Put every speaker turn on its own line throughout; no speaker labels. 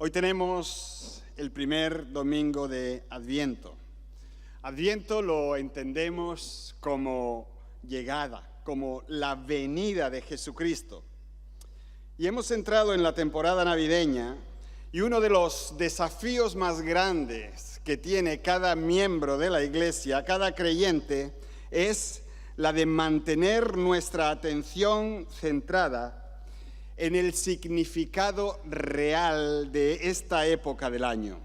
Hoy tenemos el primer domingo de Adviento. Adviento lo entendemos como llegada, como la venida de Jesucristo. Y hemos entrado en la temporada navideña y uno de los desafíos más grandes que tiene cada miembro de la iglesia, cada creyente, es la de mantener nuestra atención centrada en el significado real de esta época del año.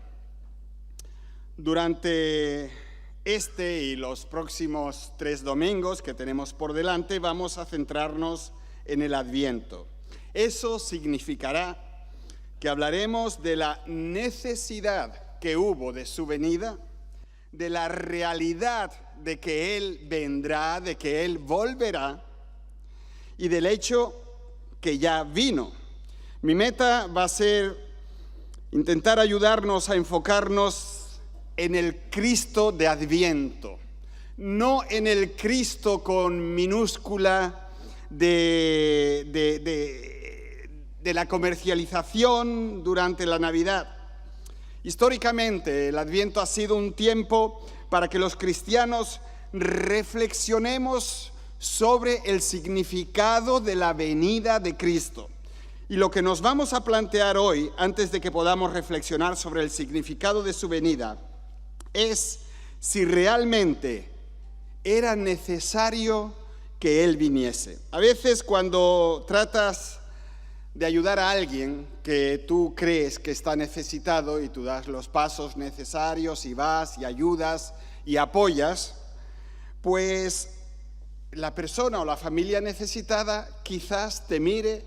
Durante este y los próximos 3 domingos que tenemos por delante, vamos a centrarnos en el Adviento. Eso significará que hablaremos de la necesidad que hubo de su venida, de la realidad de que Él vendrá, de que Él volverá, y del hecho que ya vino. Mi meta va a ser intentar ayudarnos a enfocarnos en el Cristo de Adviento, no en el Cristo con minúscula de la comercialización durante la Navidad. Históricamente, el Adviento ha sido un tiempo para que los cristianos reflexionemos sobre el significado de la venida de Cristo. Y lo que nos vamos a plantear hoy, antes de que podamos reflexionar sobre el significado de su venida, es si realmente era necesario que Él viniese. A veces cuando tratas de ayudar a alguien que tú crees que está necesitado y tú das los pasos necesarios y vas y ayudas y apoyas, pues la persona o la familia necesitada quizás te mire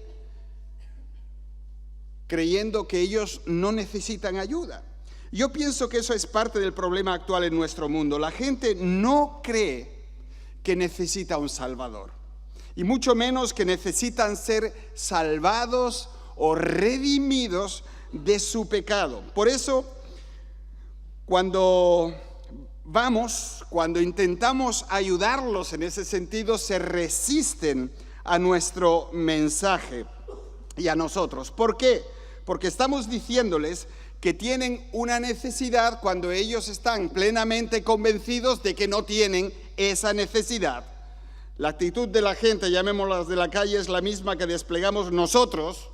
creyendo que ellos no necesitan ayuda. Yo pienso que eso es parte del problema actual en nuestro mundo. La gente no cree que necesita un Salvador, y mucho menos que necesitan ser salvados o redimidos de su pecado. Por eso, cuando intentamos ayudarlos en ese sentido, se resisten a nuestro mensaje y a nosotros. ¿Por qué? Porque estamos diciéndoles que tienen una necesidad cuando ellos están plenamente convencidos de que no tienen esa necesidad. La actitud de la gente, llamémoslas de la calle, es la misma que desplegamos nosotros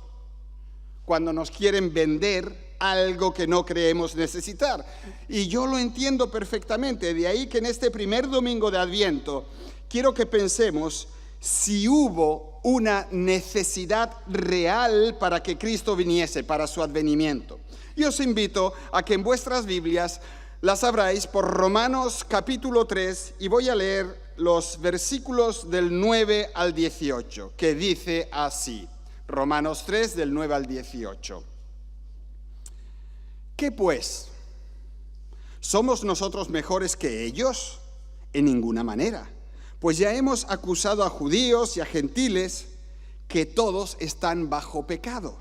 cuando nos quieren vender algo que no creemos necesitar. Y yo lo entiendo perfectamente. De ahí que en este primer domingo de Adviento quiero que pensemos si hubo una necesidad real para que Cristo viniese, para su advenimiento. Yo os invito a que en vuestras Biblias las abráis por Romanos capítulo 3 y voy a leer los versículos del 9 al 18, que dice así. Romanos 3, del 9 al 18. ¿Qué pues? ¿Somos nosotros mejores que ellos? En ninguna manera. Pues ya hemos acusado a judíos y a gentiles que todos están bajo pecado.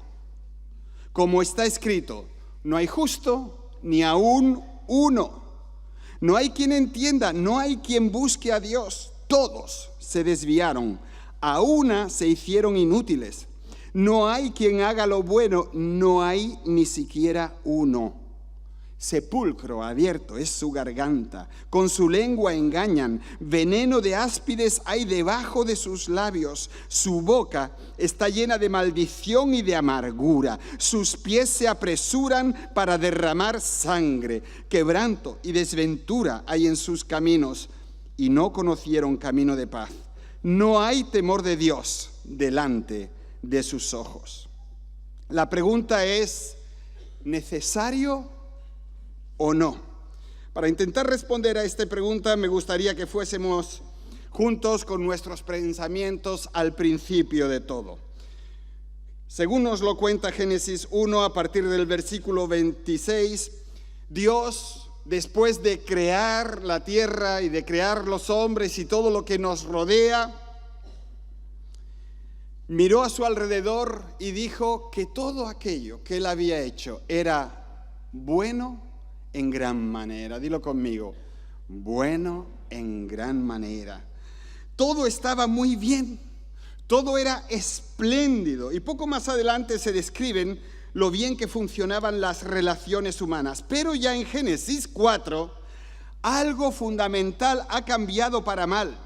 Como está escrito, no hay justo ni aún uno. No hay quien entienda, no hay quien busque a Dios. Todos se desviaron, a una se hicieron inútiles. No hay quien haga lo bueno, no hay ni siquiera uno. Sepulcro abierto es su garganta, con su lengua engañan, veneno de áspides hay debajo de sus labios. Su boca está llena de maldición y de amargura, sus pies se apresuran para derramar sangre. Quebranto y desventura hay en sus caminos, y no conocieron camino de paz. No hay temor de Dios delante de sus ojos. La pregunta es, ¿necesario o no? Para intentar responder a esta pregunta me gustaría que fuésemos juntos con nuestros pensamientos al principio de todo. Según nos lo cuenta Génesis 1, a partir del versículo 26, Dios, después de crear la tierra y de crear los hombres y todo lo que nos rodea, miró a su alrededor y dijo que todo aquello que Él había hecho era bueno en gran manera. Dilo conmigo, bueno en gran manera. Todo estaba muy bien, todo era espléndido. Y poco más adelante se describen lo bien que funcionaban las relaciones humanas. Pero ya en Génesis 4, algo fundamental ha cambiado para mal.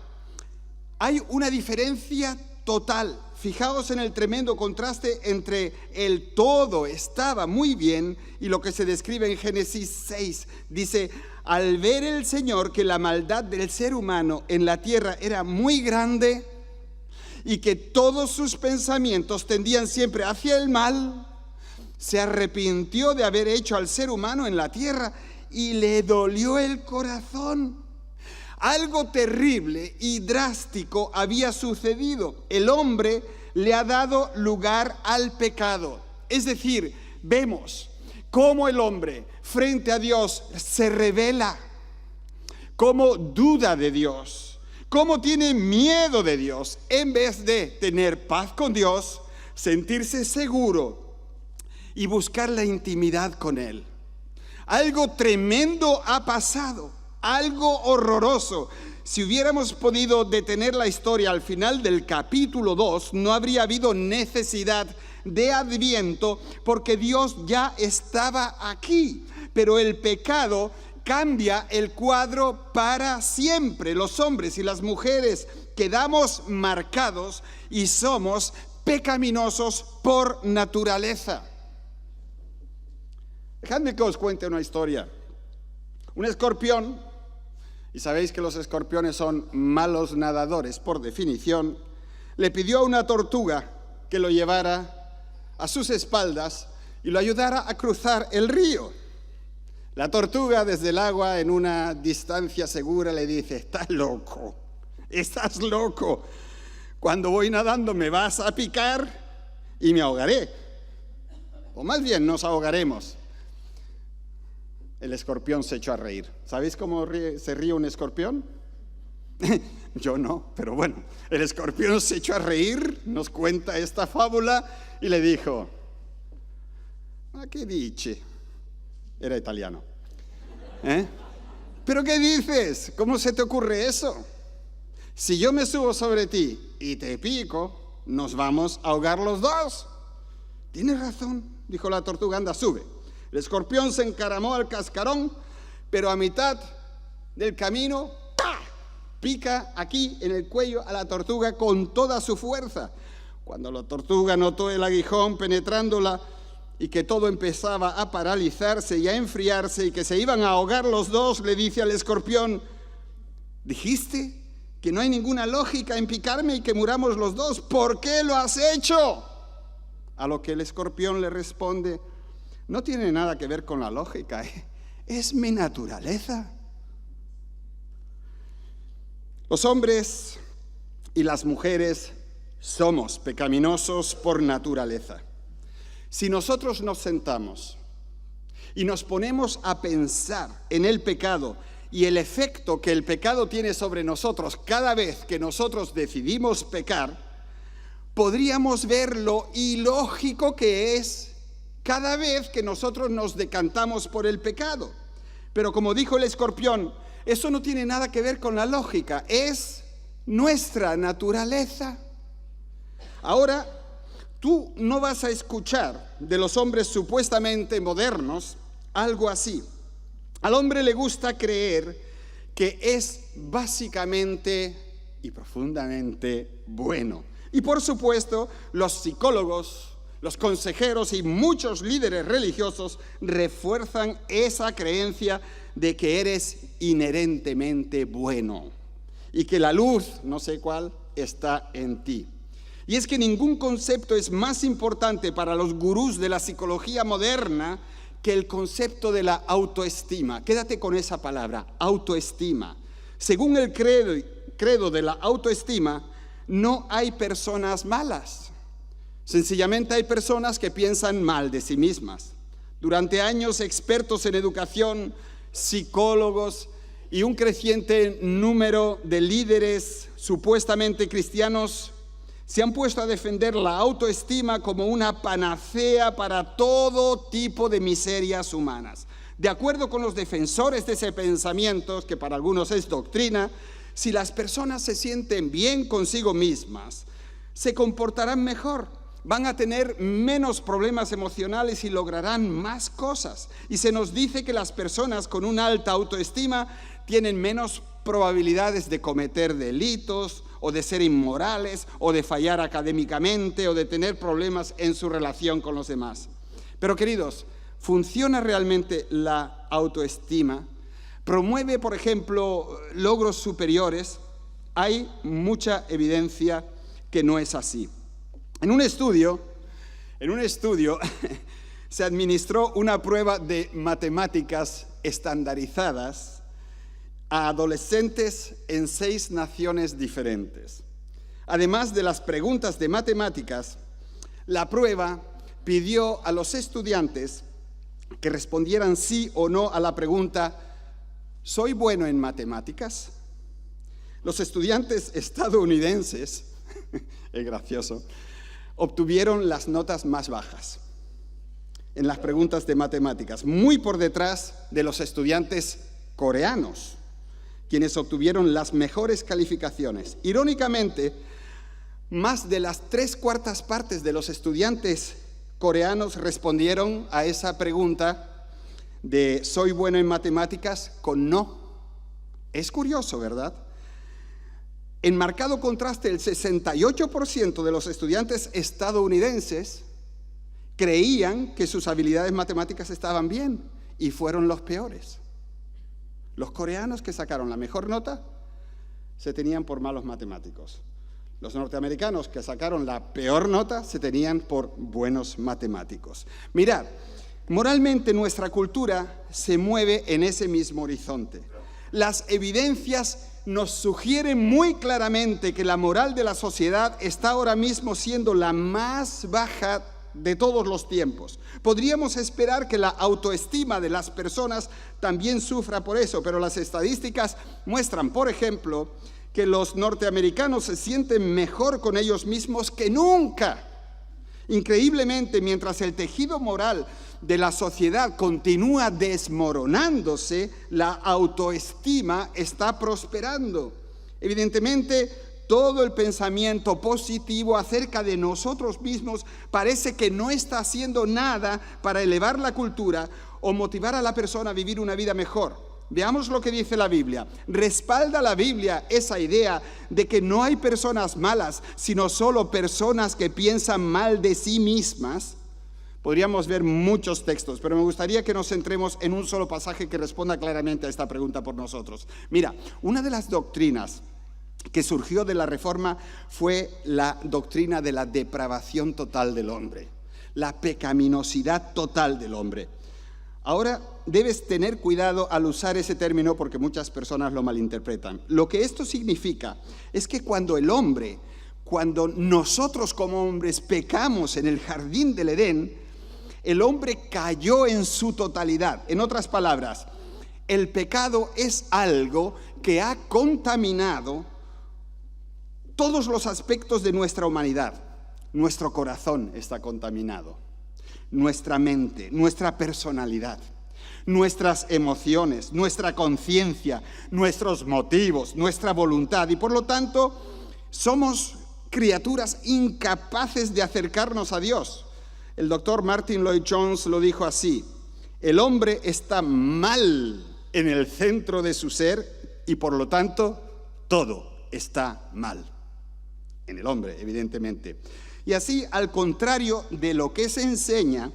Hay una diferencia total. Fijaos en el tremendo contraste entre el todo estaba muy bien y lo que se describe en Génesis 6. Dice, al ver el Señor que la maldad del ser humano en la tierra era muy grande y que todos sus pensamientos tendían siempre hacia el mal, se arrepintió de haber hecho al ser humano en la tierra y le dolió el corazón. Algo terrible y drástico había sucedido. El hombre le ha dado lugar al pecado. Es decir, vemos cómo el hombre frente a Dios se rebela, cómo duda de Dios, cómo tiene miedo de Dios, en vez de tener paz con Dios, sentirse seguro y buscar la intimidad con Él. Algo tremendo ha pasado, algo horroroso. Si hubiéramos podido detener la historia al final del capítulo 2, no habría habido necesidad de Adviento, porque Dios ya estaba aquí. Pero el pecado cambia el cuadro para siempre. Los hombres y las mujeres quedamos marcados y somos pecaminosos por naturaleza. Dejadme que os cuente una historia. Un escorpión, y sabéis que los escorpiones son malos nadadores por definición, le pidió a una tortuga que lo llevara a sus espaldas y lo ayudara a cruzar el río. La tortuga desde el agua en una distancia segura le dice, estás loco, cuando voy nadando me vas a picar y me ahogaré, o más bien nos ahogaremos. El escorpión se echó a reír. ¿Sabéis cómo se ríe un escorpión? Yo no, pero bueno, el escorpión se echó a reír, nos cuenta esta fábula y le dijo, ¿ma qué dice? Era italiano. ¿Pero qué dices? ¿Cómo se te ocurre eso? Si yo me subo sobre ti y te pico, nos vamos a ahogar los dos. Tienes razón, dijo la tortuga, anda, sube. El escorpión se encaramó al cascarón, pero a mitad del camino, ¡pah!, pica aquí en el cuello a la tortuga con toda su fuerza. Cuando la tortuga notó el aguijón penetrándola y que todo empezaba a paralizarse y a enfriarse y que se iban a ahogar los dos, le dice al escorpión, ¿dijiste que no hay ninguna lógica en picarme y que muramos los dos? ¿Por qué lo has hecho? A lo que el escorpión le responde, no tiene nada que ver con la lógica, es mi naturaleza. Los hombres y las mujeres somos pecaminosos por naturaleza. Si nosotros nos sentamos y nos ponemos a pensar en el pecado y el efecto que el pecado tiene sobre nosotros cada vez que nosotros decidimos pecar, podríamos ver lo ilógico que es cada vez que nosotros nos decantamos por el pecado. Pero como dijo el escorpión, eso no tiene nada que ver con la lógica, es nuestra naturaleza. Ahora, tú no vas a escuchar de los hombres supuestamente modernos algo así. Al hombre le gusta creer que es básicamente y profundamente bueno. Y por supuesto, los psicólogos, los consejeros y muchos líderes religiosos refuerzan esa creencia de que eres inherentemente bueno y que la luz, no sé cuál, está en ti. Y es que ningún concepto es más importante para los gurús de la psicología moderna que el concepto de la autoestima. Quédate con esa palabra, autoestima. Según el credo de la autoestima, no hay personas malas. Sencillamente hay personas que piensan mal de sí mismas. Durante años, expertos en educación, psicólogos y un creciente número de líderes supuestamente cristianos se han puesto a defender la autoestima como una panacea para todo tipo de miserias humanas. De acuerdo con los defensores de ese pensamiento, que para algunos es doctrina, si las personas se sienten bien consigo mismas, se comportarán mejor. van a tener menos problemas emocionales y lograrán más cosas. Y se nos dice que las personas con una alta autoestima tienen menos probabilidades de cometer delitos o de ser inmorales o de fallar académicamente o de tener problemas en su relación con los demás. Pero queridos, ¿funciona realmente la autoestima? ¿Promueve, por ejemplo, logros superiores? Hay mucha evidencia que no es así. En un estudio se administró una prueba de matemáticas estandarizadas a adolescentes en 6 naciones diferentes. Además de las preguntas de matemáticas, la prueba pidió a los estudiantes que respondieran sí o no a la pregunta: ¿soy bueno en matemáticas? Los estudiantes estadounidenses, es gracioso, obtuvieron las notas más bajas en las preguntas de matemáticas, muy por detrás de los estudiantes coreanos, quienes obtuvieron las mejores calificaciones. Irónicamente, más de las 3/4 partes de los estudiantes coreanos respondieron a esa pregunta de ¿soy bueno en matemáticas? Con no. Es curioso, ¿verdad? En marcado contraste, el 68% de los estudiantes estadounidenses creían que sus habilidades matemáticas estaban bien y fueron los peores. Los coreanos que sacaron la mejor nota se tenían por malos matemáticos. Los norteamericanos que sacaron la peor nota se tenían por buenos matemáticos. Mirad, moralmente nuestra cultura se mueve en ese mismo horizonte. Las evidencias nos sugieren muy claramente que la moral de la sociedad está ahora mismo siendo la más baja de todos los tiempos. Podríamos esperar que la autoestima de las personas también sufra por eso, pero las estadísticas muestran, por ejemplo, que los norteamericanos se sienten mejor con ellos mismos que nunca. Increíblemente, mientras el tejido moral de la sociedad continúa desmoronándose, la autoestima está prosperando. Evidentemente, todo el pensamiento positivo acerca de nosotros mismos parece que no está haciendo nada para elevar la cultura o motivar a la persona a vivir una vida mejor. Veamos lo que dice la Biblia. ¿Respalda la Biblia esa idea de que no hay personas malas, sino solo personas que piensan mal de sí mismas? Podríamos ver muchos textos, pero me gustaría que nos centremos en un solo pasaje que responda claramente a esta pregunta por nosotros. Mira, una de las doctrinas que surgió de la Reforma fue la doctrina de la depravación total del hombre, la pecaminosidad total del hombre. Ahora debes tener cuidado al usar ese término porque muchas personas lo malinterpretan. Lo que esto significa es que cuando nosotros como hombres pecamos en el jardín del Edén, el hombre cayó en su totalidad. En otras palabras, el pecado es algo que ha contaminado todos los aspectos de nuestra humanidad. Nuestro corazón está contaminado, nuestra mente, nuestra personalidad, nuestras emociones, nuestra conciencia, nuestros motivos, nuestra voluntad, y por lo tanto somos criaturas incapaces de acercarnos a Dios. El doctor Martin Lloyd-Jones lo dijo así: el hombre está mal en el centro de su ser y por lo tanto todo está mal en el hombre, evidentemente. Y así, al contrario de lo que se enseña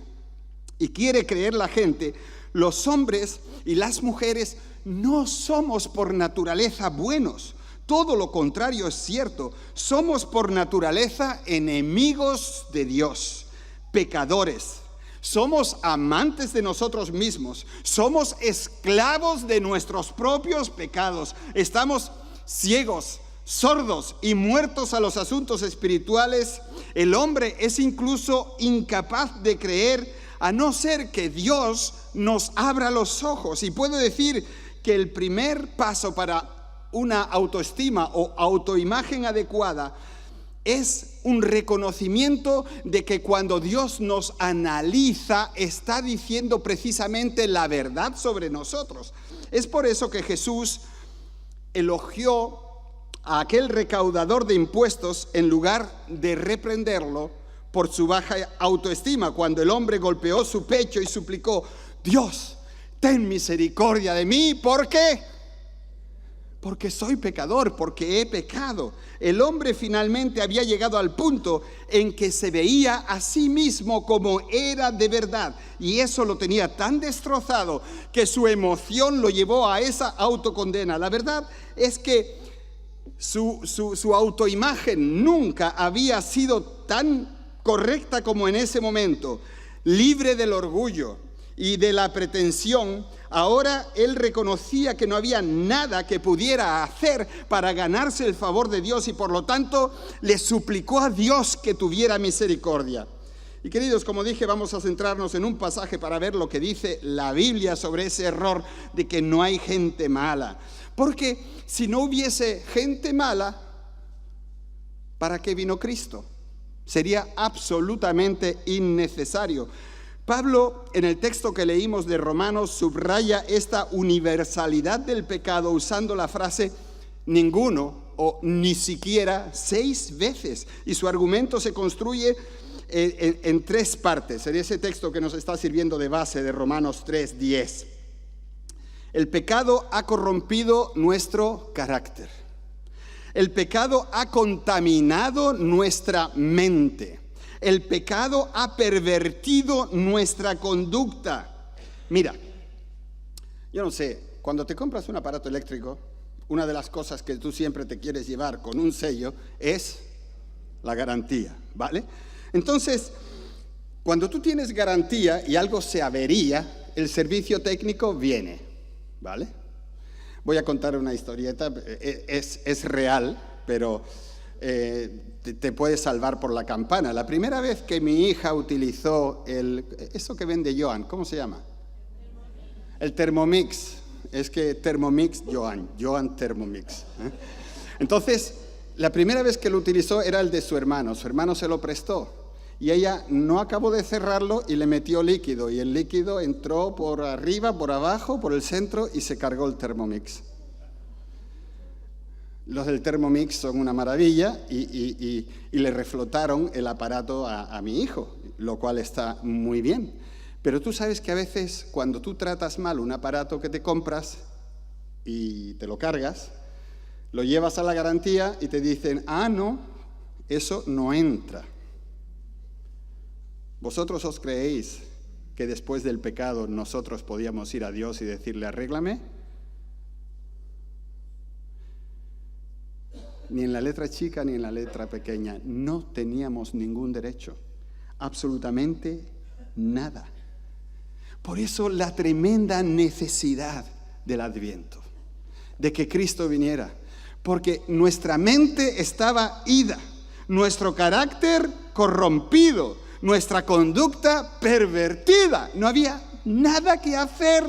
y quiere creer la gente, los hombres y las mujeres no somos por naturaleza buenos. Todo lo contrario es cierto. Somos por naturaleza enemigos de Dios, pecadores. Somos amantes de nosotros mismos. Somos esclavos de nuestros propios pecados. Estamos ciegos, sordos y muertos a los asuntos espirituales. El hombre es incluso incapaz de creer a no ser que Dios nos abra los ojos. Y puedo decir que el primer paso para una autoestima o autoimagen adecuada es un reconocimiento de que cuando Dios nos analiza está diciendo precisamente la verdad sobre nosotros. Es por eso que Jesús elogió a aquel recaudador de impuestos en lugar de reprenderlo por su baja autoestima, cuando el hombre golpeó su pecho y suplicó: Dios, ten misericordia de mí. ¿Por qué? Porque soy pecador, porque he pecado. El hombre finalmente había llegado al punto en que se veía a sí mismo como era de verdad. Y eso lo tenía tan destrozado que su emoción lo llevó a esa autocondena. La verdad es que su autoimagen nunca había sido tan correcta como en ese momento. Libre del orgullo y de la pretensión, ahora él reconocía que no había nada que pudiera hacer para ganarse el favor de Dios y por lo tanto le suplicó a Dios que tuviera misericordia. Y queridos, como dije, vamos a centrarnos en un pasaje para ver lo que dice la Biblia sobre ese error de que no hay gente mala. Porque si no hubiese gente mala, ¿para qué vino Cristo? Sería absolutamente innecesario. Pablo, en el texto que leímos de Romanos, subraya esta universalidad del pecado usando la frase ninguno o ni siquiera 6 veces. Y su argumento se construye en 3 partes, en ese texto que nos está sirviendo de base de Romanos 3:10. El pecado ha corrompido nuestro carácter. El pecado ha contaminado nuestra mente. El pecado ha pervertido nuestra conducta. Mira, yo no sé, cuando te compras un aparato eléctrico, una de las cosas que tú siempre te quieres llevar con un sello es la garantía, ¿vale? Entonces, cuando tú tienes garantía y algo se avería, el servicio técnico viene, ¿vale? Voy a contar una historieta, es real, pero te puede salvar por la campana. La primera vez que mi hija utilizó eso que vende Joan, ¿cómo se llama? El Thermomix. Es que Thermomix Joan Thermomix. Entonces, la primera vez que lo utilizó era el de su hermano se lo prestó. Y ella no acabó de cerrarlo y le metió líquido. Y el líquido entró por arriba, por abajo, por el centro y se cargó el Thermomix. Los del Thermomix son una maravilla y le reflotaron el aparato a mi hijo, lo cual está muy bien. Pero tú sabes que a veces cuando tú tratas mal un aparato que te compras y te lo cargas, lo llevas a la garantía y te dicen: ah, no, eso no entra. ¿Vosotros os creéis que después del pecado nosotros podíamos ir a Dios y decirle: arréglame? Ni en la letra chica ni en la letra pequeña. No teníamos ningún derecho. Absolutamente nada. Por eso la tremenda necesidad del Adviento, de que Cristo viniera. Porque nuestra mente estaba ida, nuestro carácter corrompido, nuestra conducta pervertida. No había nada que hacer.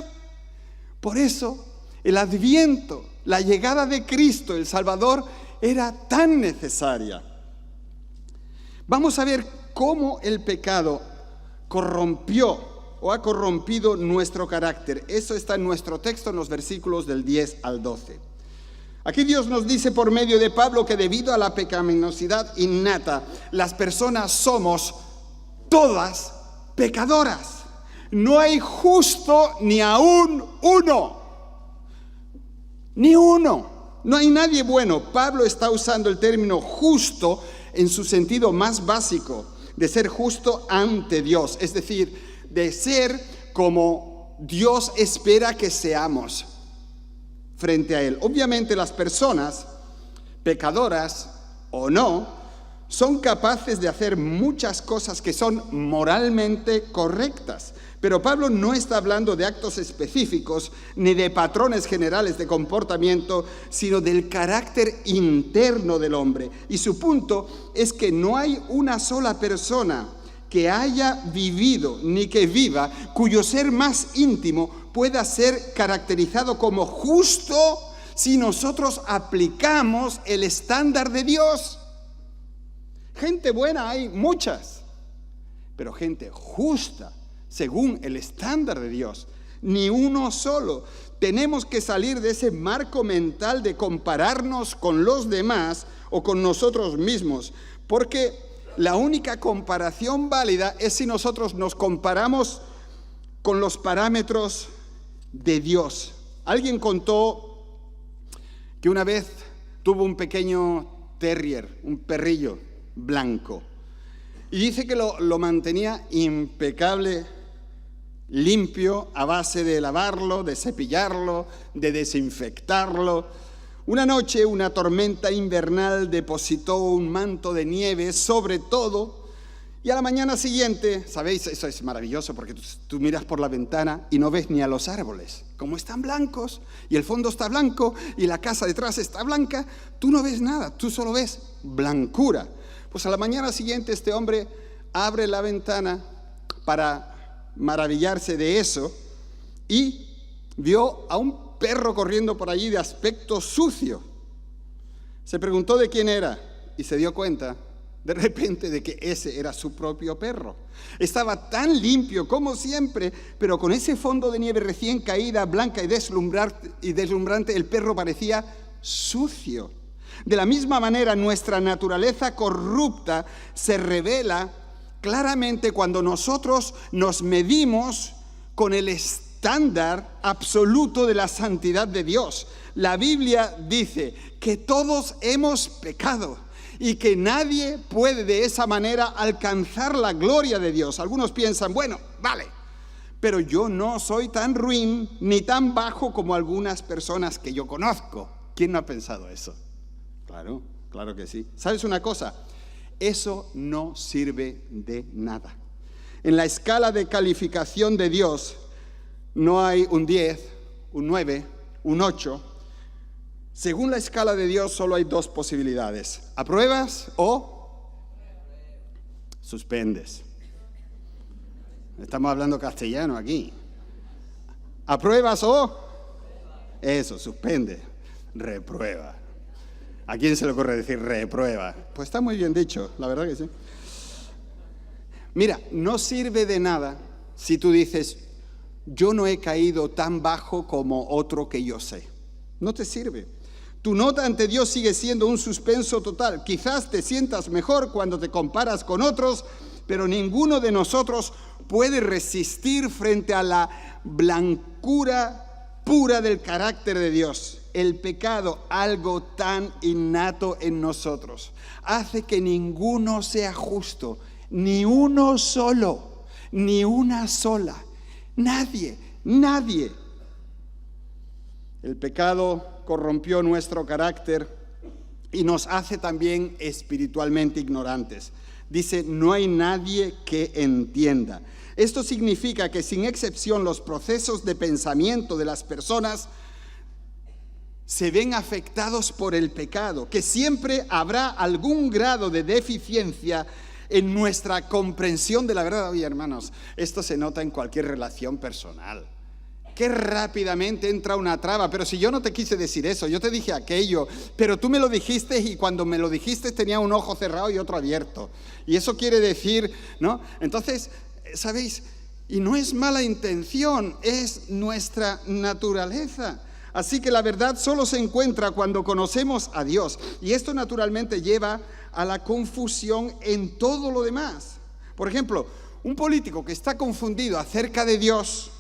Por eso el Adviento, la llegada de Cristo, el Salvador, era tan necesaria. Vamos a ver cómo el pecado corrompió o ha corrompido nuestro carácter. Eso está en nuestro texto en los versículos del 10 al 12. Aquí Dios nos dice por medio de Pablo que debido a la pecaminosidad innata, las personas somos todas pecadoras. No hay justo ni aún uno. Ni uno. No hay nadie bueno. Pablo está usando el término justo en su sentido más básico, de ser justo ante Dios, es decir, de ser como Dios espera que seamos frente a Él. Obviamente las personas, pecadoras o no, son capaces de hacer muchas cosas que son moralmente correctas. Pero Pablo no está hablando de actos específicos ni de patrones generales de comportamiento, sino del carácter interno del hombre. Y su punto es que no hay una sola persona que haya vivido ni que viva cuyo ser más íntimo pueda ser caracterizado como justo si nosotros aplicamos el estándar de Dios. Gente buena hay muchas, pero gente justa según el estándar de Dios, ni uno solo. Tenemos que salir de ese marco mental de compararnos con los demás o con nosotros mismos, porque la única comparación válida es si nosotros nos comparamos con los parámetros de Dios. Alguien contó que una vez tuvo un pequeño terrier, un perrillo blanco, y dice que lo mantenía impecable, limpio, a base de lavarlo, de cepillarlo, de desinfectarlo. Una noche, una tormenta invernal depositó un manto de nieve sobre todo, y a la mañana siguiente, ¿sabéis? Eso es maravilloso porque tú miras por la ventana y no ves ni a los árboles. Como están blancos y el fondo está blanco y la casa detrás está blanca, tú no ves nada, tú solo ves blancura. Pues a la mañana siguiente este hombre abre la ventana para maravillarse de eso y vio a un perro corriendo por allí de aspecto sucio. Se preguntó de quién era y se dio cuenta de repente de que ese era su propio perro. Estaba tan limpio como siempre, pero con ese fondo de nieve recién caída, blanca y deslumbrante, el perro parecía sucio. De la misma manera, nuestra naturaleza corrupta se revela claramente cuando nosotros nos medimos con el estándar absoluto de la santidad de Dios. La Biblia dice que todos hemos pecado y que nadie puede de esa manera alcanzar la gloria de Dios. Algunos piensan, bueno, vale, pero yo no soy tan ruin ni tan bajo como algunas personas que yo conozco. ¿Quién no ha pensado eso? Claro, claro que sí. ¿Sabes una cosa? Eso no sirve de nada. En la escala de calificación de Dios no hay un 10, un 9, un 8. Según la escala de Dios solo hay dos posibilidades: apruebas o suspendes. Estamos hablando castellano aquí. ¿Apruebas o? Eso, suspende. Reprueba. ¿A quién se le ocurre decir reprueba? Pues está muy bien dicho, la verdad que sí. Mira, no sirve de nada si tú dices, yo no he caído tan bajo como otro que yo sé. No te sirve. Tu nota ante Dios sigue siendo un suspenso total. Quizás te sientas mejor cuando te comparas con otros, pero ninguno de nosotros puede resistir frente a la blancura pura del carácter de Dios. El pecado, algo tan innato en nosotros, hace que ninguno sea justo, ni uno solo, ni una sola. Nadie. El pecado corrompió nuestro carácter y nos hace también espiritualmente ignorantes. Dice, no hay nadie que entienda. Esto significa que sin excepción los procesos de pensamiento de las personas se ven afectados por el pecado, que siempre habrá algún grado de deficiencia en nuestra comprensión de la verdad. Oye, hermanos, esto se nota en cualquier relación personal. Qué rápidamente entra una traba, pero si yo no te quise decir eso, yo te dije aquello, pero tú me lo dijiste y cuando me lo dijiste tenía un ojo cerrado y otro abierto. Y eso quiere decir, ¿no? Entonces, ¿sabéis? Y no es mala intención, es nuestra naturaleza. Así que la verdad solo se encuentra cuando conocemos a Dios. Y esto naturalmente lleva a la confusión en todo lo demás. Por ejemplo, un político que está confundido acerca de Dios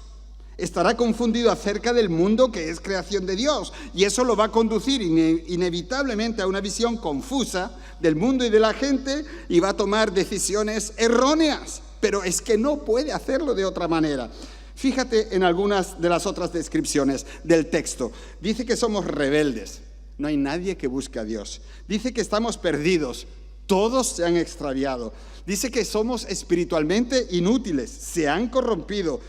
estará confundido acerca del mundo que es creación de Dios. Y eso lo va a conducir inevitablemente a una visión confusa del mundo y de la gente y va a tomar decisiones erróneas. Pero es que no puede hacerlo de otra manera. Fíjate en algunas de las otras descripciones del texto. Dice que somos rebeldes. No hay nadie que busque a Dios. Dice que estamos perdidos. Todos se han extraviado. Dice que somos espiritualmente inútiles. Se han corrompido.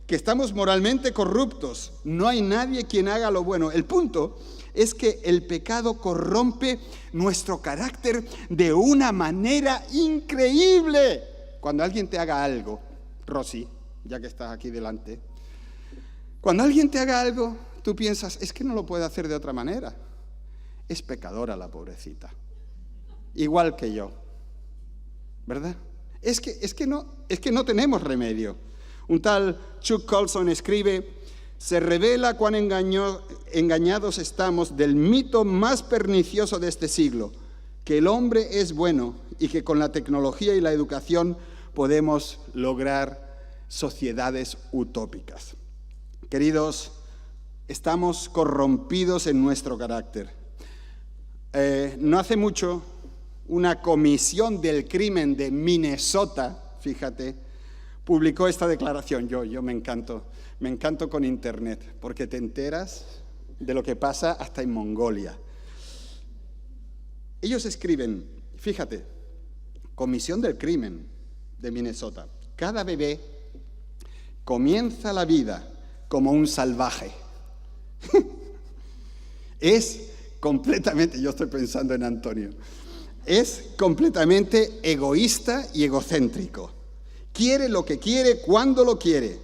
Que estamos moralmente corruptos. No hay nadie quien haga lo bueno. El punto es que el pecado corrompe nuestro carácter de una manera increíble. Cuando alguien te haga algo, Rosy, ya que estás aquí delante, cuando alguien te haga algo, tú piensas, es que no lo puede hacer de otra manera. Es pecadora la pobrecita, igual que yo, ¿verdad? Es que no tenemos remedio. Un tal Chuck Colson escribe, se revela cuán engañados estamos del mito más pernicioso de este siglo, que el hombre es bueno y que con la tecnología y la educación podemos lograr sociedades utópicas. Queridos, estamos corrompidos en nuestro carácter. No hace mucho, una comisión del crimen de Minnesota, fíjate, publicó esta declaración. Yo me encanto con Internet, porque te enteras de lo que pasa hasta en Mongolia. Ellos escriben, fíjate, comisión del crimen de Minnesota. Cada bebé comienza la vida como un salvaje. Es completamente, yo estoy pensando en Antonio, es completamente egoísta y egocéntrico. Quiere lo que quiere, cuando lo quiere.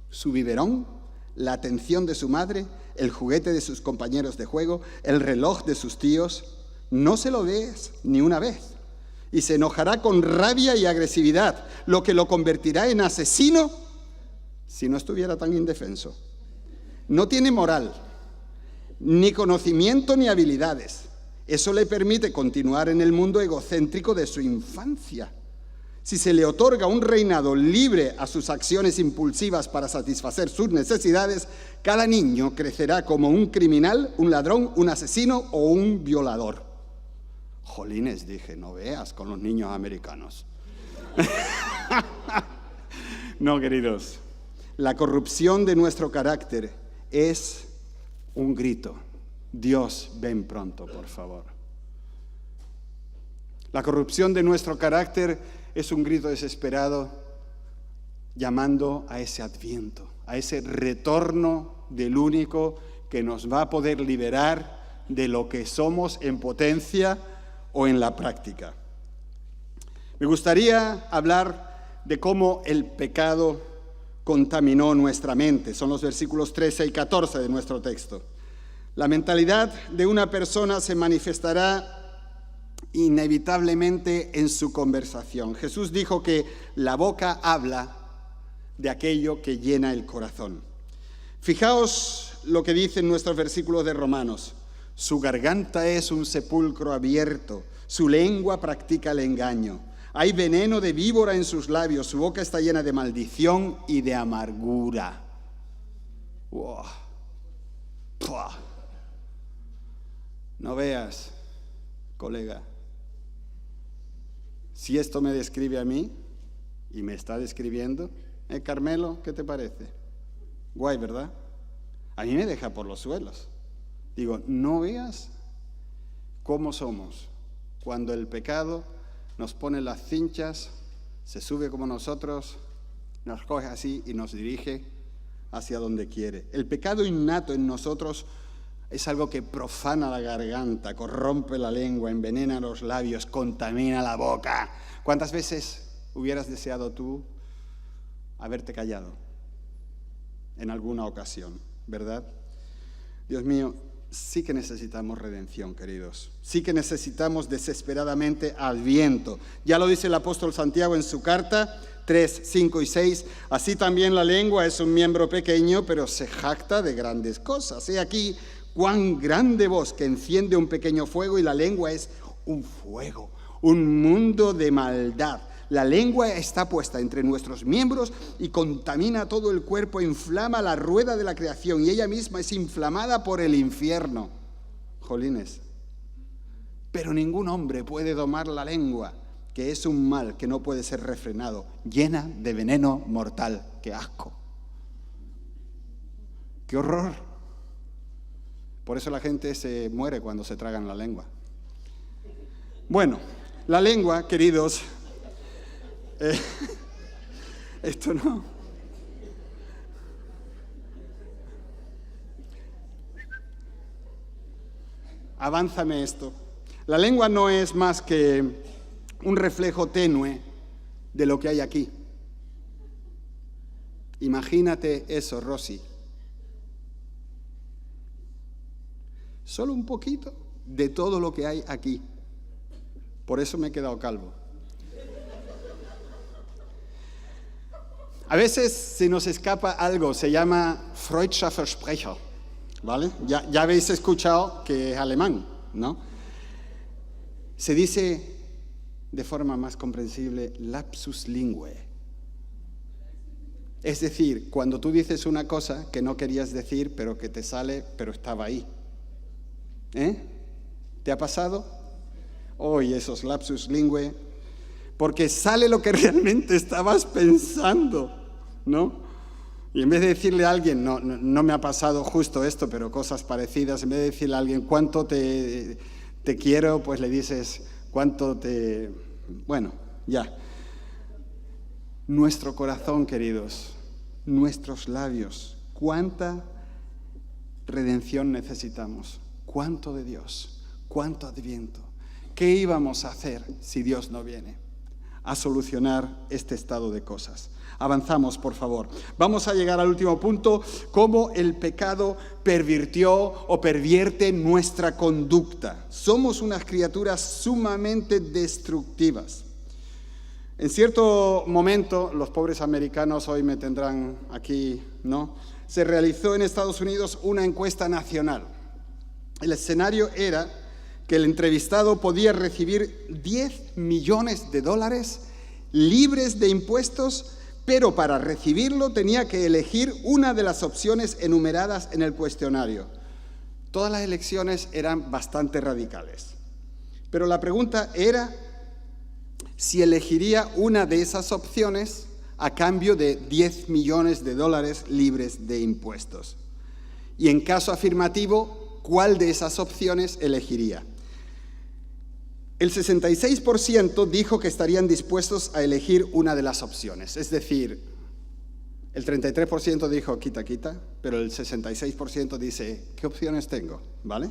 Su biberón, la atención de su madre, el juguete de sus compañeros de juego, el reloj de sus tíos. No se lo des ni una vez. Y se enojará con rabia y agresividad, lo que lo convertirá en asesino si no estuviera tan indefenso. No tiene moral, ni conocimiento ni habilidades. Eso le permite continuar en el mundo egocéntrico de su infancia. Si se le otorga un reinado libre a sus acciones impulsivas para satisfacer sus necesidades, cada niño crecerá como un criminal, un ladrón, un asesino o un violador. Jolines, dije, no veas con los niños americanos. No, queridos, la corrupción de nuestro carácter es un grito. Dios, ven pronto, por favor. La corrupción de nuestro carácter es un grito desesperado llamando a ese adviento, a ese retorno del único que nos va a poder liberar de lo que somos en potencia o en la práctica. Me gustaría hablar de cómo el pecado contaminó nuestra mente. Son los versículos 13 y 14 de nuestro texto. La mentalidad de una persona se manifestará inevitablemente en su conversación. Jesús dijo que la boca habla de aquello que llena el corazón. Fijaos lo que dicen nuestros versículos de Romanos. Su garganta es un sepulcro abierto, su lengua practica el engaño. Hay veneno de víbora en sus labios, su boca está llena de maldición y de amargura. Wow. Puah. No veas, colega, si esto me describe a mí y me está describiendo, Carmelo, ¿qué te parece? Guay, ¿verdad? A mí me deja por los suelos. Digo, no veas cómo somos cuando el pecado nos pone las cinchas, se sube como nosotros, nos coge así y nos dirige hacia donde quiere. El pecado innato en nosotros es algo que profana la garganta, corrompe la lengua, envenena los labios, contamina la boca. ¿Cuántas veces hubieras deseado tú haberte callado en alguna ocasión, verdad? Dios mío, sí que necesitamos redención, queridos. Sí que necesitamos desesperadamente adviento. Ya lo dice el apóstol Santiago en su carta 3, 5 y 6. Así también la lengua es un miembro pequeño, pero se jacta de grandes cosas. He aquí cuán grande voz que enciende un pequeño fuego, y la lengua es un fuego, un mundo de maldad. La lengua está puesta entre nuestros miembros y contamina todo el cuerpo, inflama la rueda de la creación y ella misma es inflamada por el infierno. Jolines. Pero ningún hombre puede domar la lengua, que es un mal que no puede ser refrenado, llena de veneno mortal. ¡Qué asco! ¡Qué horror! Por eso la gente se muere cuando se tragan la lengua. Bueno, la lengua, queridos, esto no. Avánzame esto. La lengua no es más que un reflejo tenue de lo que hay aquí. Imagínate eso, Rosy. Solo un poquito de todo lo que hay aquí. Por eso me he quedado calvo. A veces se nos escapa algo, se llama Freudscher Versprecher, ¿vale? Ya habéis escuchado que es alemán, ¿no? Se dice de forma más comprensible lapsus linguae. Es decir, cuando tú dices una cosa que no querías decir, pero que te sale, pero estaba ahí. ¿Te ha pasado? Hoy esos lapsus linguae, porque sale lo que realmente estabas pensando, ¿no? Y en vez de decirle a alguien, no me ha pasado justo esto, pero cosas parecidas, en vez de decirle a alguien cuánto te quiero, pues le dices cuánto te... Bueno, ya. Nuestro corazón, queridos, nuestros labios, cuánta redención necesitamos, cuánto de Dios, cuánto Adviento. ¿Qué íbamos a hacer si Dios no viene a solucionar este estado de cosas? Avanzamos, por favor. Vamos a llegar al último punto, cómo el pecado pervirtió o pervierte nuestra conducta. Somos unas criaturas sumamente destructivas. En cierto momento, los pobres americanos hoy me tendrán aquí, ¿no? Se realizó en Estados Unidos una encuesta nacional. El escenario era que el entrevistado podía recibir $10 millones libres de impuestos, pero para recibirlo tenía que elegir una de las opciones enumeradas en el cuestionario. Todas las elecciones eran bastante radicales, pero la pregunta era si elegiría una de esas opciones a cambio de $10 millones libres de impuestos. Y en caso afirmativo, ¿cuál de esas opciones elegiría? El 66% dijo que estarían dispuestos a elegir una de las opciones. Es decir, el 33% dijo quita, pero el 66% dice, ¿qué opciones tengo? ¿Vale?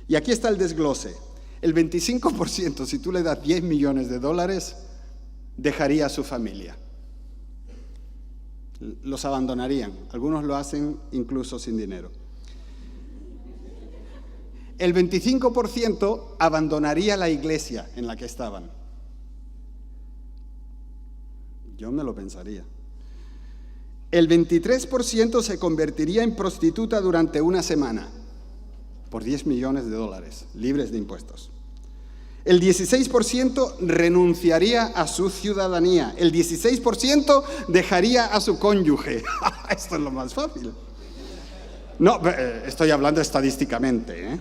Y aquí está el desglose. El 25%, si tú le das $10 millones, dejaría a su familia. Los abandonarían. Algunos lo hacen incluso sin dinero. El 25% abandonaría la iglesia en la que estaban. Yo me lo pensaría. El 23% se convertiría en prostituta durante una semana por $10 millones libres de impuestos. El 16% renunciaría a su ciudadanía. El 16% dejaría a su cónyuge. Esto es lo más fácil. No, estoy hablando estadísticamente,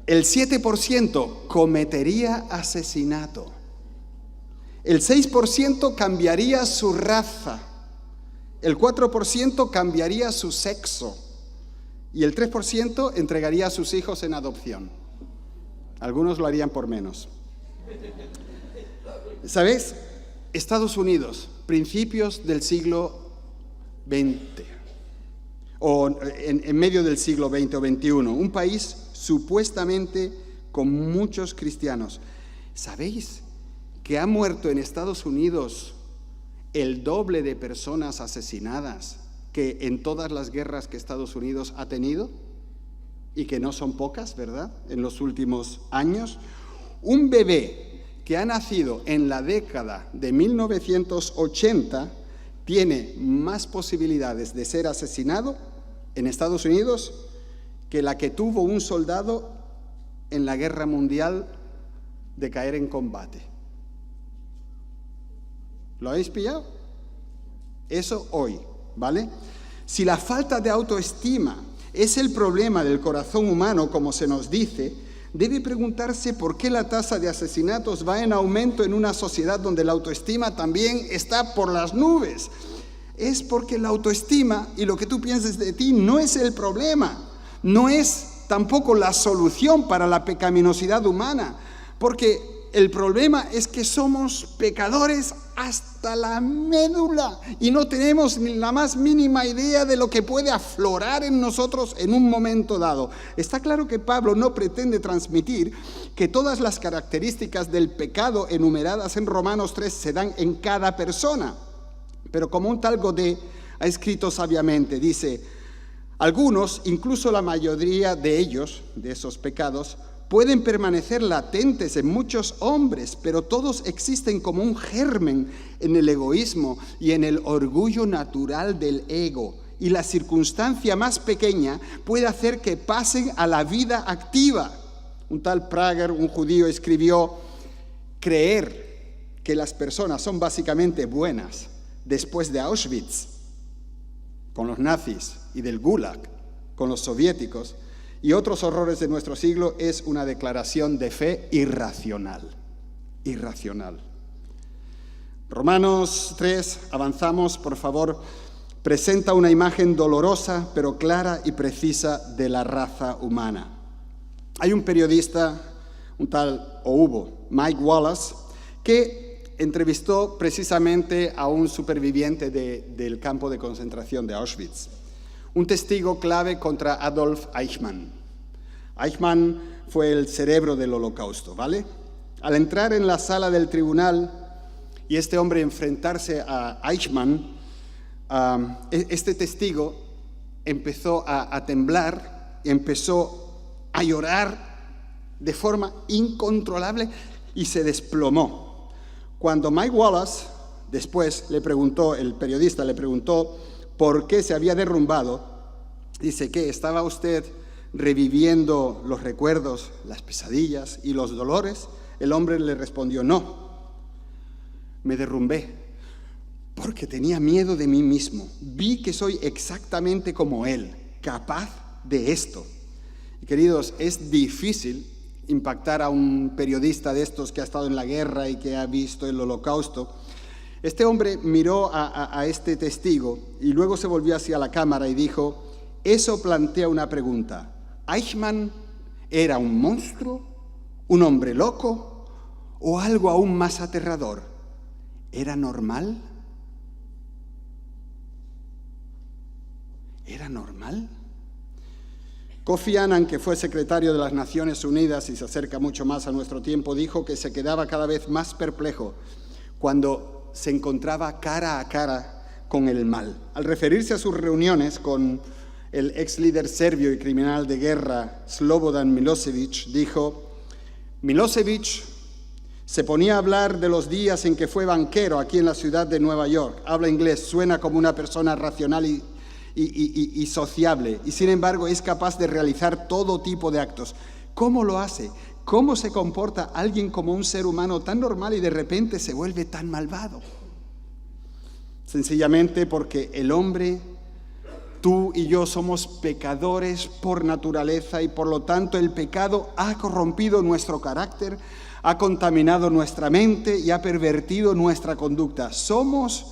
El 7% cometería asesinato. El 6% cambiaría su raza. El 4% cambiaría su sexo. Y el 3% entregaría a sus hijos en adopción. Algunos lo harían por menos. ¿Sabéis? Estados Unidos, principios del siglo XX, o en medio del siglo XX o XXI, un país supuestamente con muchos cristianos. ¿Sabéis que ha muerto en Estados Unidos el doble de personas asesinadas que en todas las guerras que Estados Unidos ha tenido? Y que no son pocas, ¿verdad?, en los últimos años. Un bebé que ha nacido en la década de 1980 tiene más posibilidades de ser asesinado en Estados Unidos que la que tuvo un soldado en la Guerra Mundial de caer en combate. ¿Lo habéis pillado? Eso hoy, ¿vale? Si la falta de autoestima es el problema del corazón humano, como se nos dice, debe preguntarse por qué la tasa de asesinatos va en aumento en una sociedad donde la autoestima también está por las nubes. Es porque la autoestima y lo que tú pienses de ti no es el problema, no es tampoco la solución para la pecaminosidad humana, porque el problema es que somos pecadores hasta la médula y no tenemos ni la más mínima idea de lo que puede aflorar en nosotros en un momento dado. Está claro que Pablo no pretende transmitir que todas las características del pecado enumeradas en Romanos 3 se dan en cada persona, pero como un tal Godet ha escrito sabiamente, dice: algunos, incluso la mayoría de ellos, de esos pecados, pueden permanecer latentes en muchos hombres, pero todos existen como un germen en el egoísmo y en el orgullo natural del ego. Y la circunstancia más pequeña puede hacer que pasen a la vida activa. Un tal Prager, un judío, escribió: creer que las personas son básicamente buenas después de Auschwitz, con los nazis, y del Gulag, con los soviéticos, y otros horrores de nuestro siglo, es una declaración de fe irracional. Irracional. Romanos 3, avanzamos, por favor, presenta una imagen dolorosa, pero clara y precisa de la raza humana. Hay un periodista, hubo, Mike Wallace, que entrevistó precisamente a un superviviente del campo de concentración de Auschwitz, un testigo clave contra Adolf Eichmann. Eichmann fue el cerebro del Holocausto, ¿vale? Al entrar en la sala del tribunal y este hombre enfrentarse a Eichmann, este testigo empezó a temblar, empezó a llorar de forma incontrolable y se desplomó. Cuando Mike Wallace después el periodista le preguntó por qué se había derrumbado, dice que estaba usted reviviendo los recuerdos, las pesadillas y los dolores. El hombre le respondió: no, me derrumbé porque tenía miedo de mí mismo. Vi que soy exactamente como él, capaz de esto. Y queridos, es difícil impactar a un periodista de estos que ha estado en la guerra y que ha visto el Holocausto. Este hombre miró a este testigo y luego se volvió hacia la cámara y dijo: eso plantea una pregunta. ¿Eichmann era un monstruo, un hombre loco o algo aún más aterrador? ¿Era normal? ¿Era normal? Kofi Annan, que fue secretario de las Naciones Unidas y se acerca mucho más a nuestro tiempo, dijo que se quedaba cada vez más perplejo cuando se encontraba cara a cara con el mal. Al referirse a sus reuniones con el ex líder serbio y criminal de guerra Slobodan Milosevic, dijo: Milosevic se ponía a hablar de los días en que fue banquero aquí en la ciudad de Nueva York. Habla inglés, suena como una persona racional y sociable, y sin embargo es capaz de realizar todo tipo de actos. ¿Cómo lo hace? ¿Cómo se comporta alguien como un ser humano tan normal y de repente se vuelve tan malvado? Sencillamente porque el hombre, tú y yo, somos pecadores por naturaleza y por lo tanto el pecado ha corrompido nuestro carácter, ha contaminado nuestra mente y ha pervertido nuestra conducta. Somos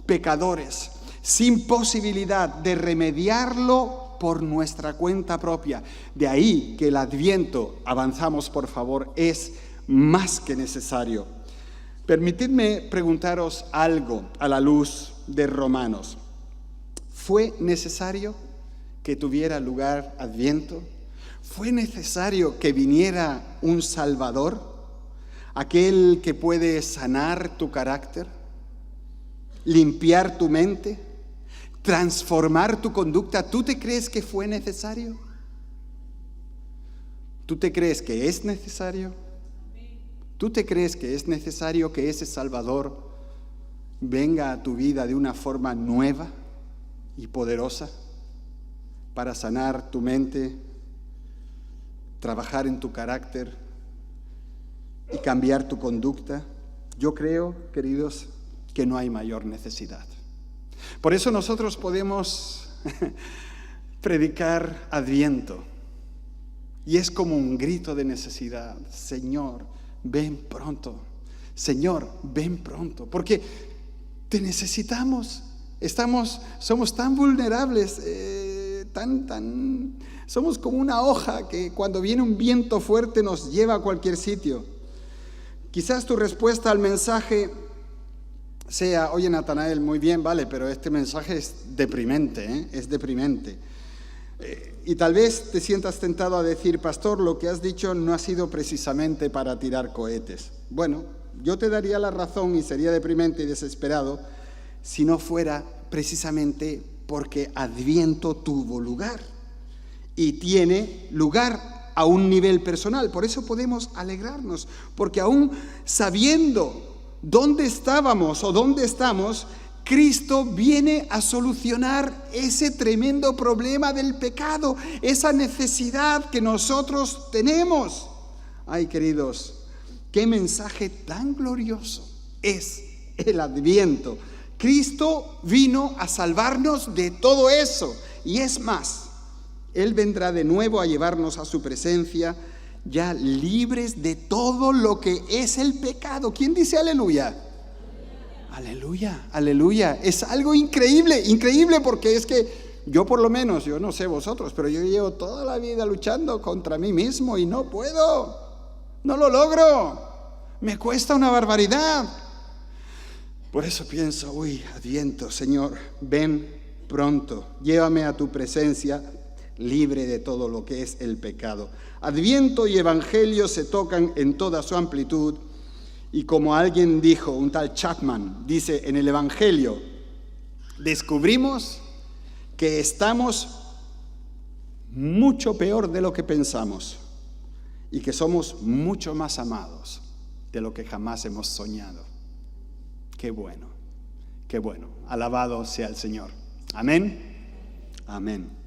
pecadores sin posibilidad de remediarlo por nuestra cuenta propia. De ahí que el Adviento, avanzamos por favor, es más que necesario. Permitidme preguntaros algo a la luz de Romanos. ¿Fue necesario que tuviera lugar Adviento? ¿Fue necesario que viniera un Salvador? Aquel que puede sanar tu carácter, limpiar tu mente, transformar tu conducta. ¿Tú te crees que fue necesario? ¿Tú te crees que es necesario? ¿Tú te crees que es necesario que ese Salvador venga a tu vida de una forma nueva y poderosa para sanar tu mente, trabajar en tu carácter y cambiar tu conducta? Yo creo, queridos, que no hay mayor necesidad. Por eso nosotros podemos predicar Adviento. Y es como un grito de necesidad. Señor, ven pronto. Señor, ven pronto. Porque te necesitamos. Somos tan vulnerables, somos como una hoja que cuando viene un viento fuerte nos lleva a cualquier sitio. Quizás tu respuesta al mensaje sea: oye, Natanael, muy bien, vale, pero este mensaje es deprimente, es deprimente. Y tal vez te sientas tentado a decir: pastor, lo que has dicho no ha sido precisamente para tirar cohetes. Bueno, yo te daría la razón y sería deprimente y desesperado si no fuera precisamente porque Adviento tuvo lugar y tiene lugar a un nivel personal. Por eso podemos alegrarnos, porque aún sabiendo dónde estábamos o dónde estamos, Cristo viene a solucionar ese tremendo problema del pecado, esa necesidad que nosotros tenemos. Ay, queridos, qué mensaje tan glorioso es el Adviento. Cristo vino a salvarnos de todo eso. Y es más, Él vendrá de nuevo a llevarnos a su presencia, ya libres de todo lo que es el pecado. ¿Quién dice aleluya? Aleluya, aleluya. Es algo increíble, increíble, porque es que yo por lo menos, yo no sé vosotros, pero yo llevo toda la vida luchando contra mí mismo y no puedo, no lo logro, me cuesta una barbaridad. Por eso pienso, Adviento, Señor, ven pronto, llévame a tu presencia libre de todo lo que es el pecado. Adviento y Evangelio se tocan en toda su amplitud y como alguien dijo, un tal Chapman, dice en el Evangelio, descubrimos que estamos mucho peor de lo que pensamos y que somos mucho más amados de lo que jamás hemos soñado. Qué bueno, qué bueno. Alabado sea el Señor. Amén. Amén.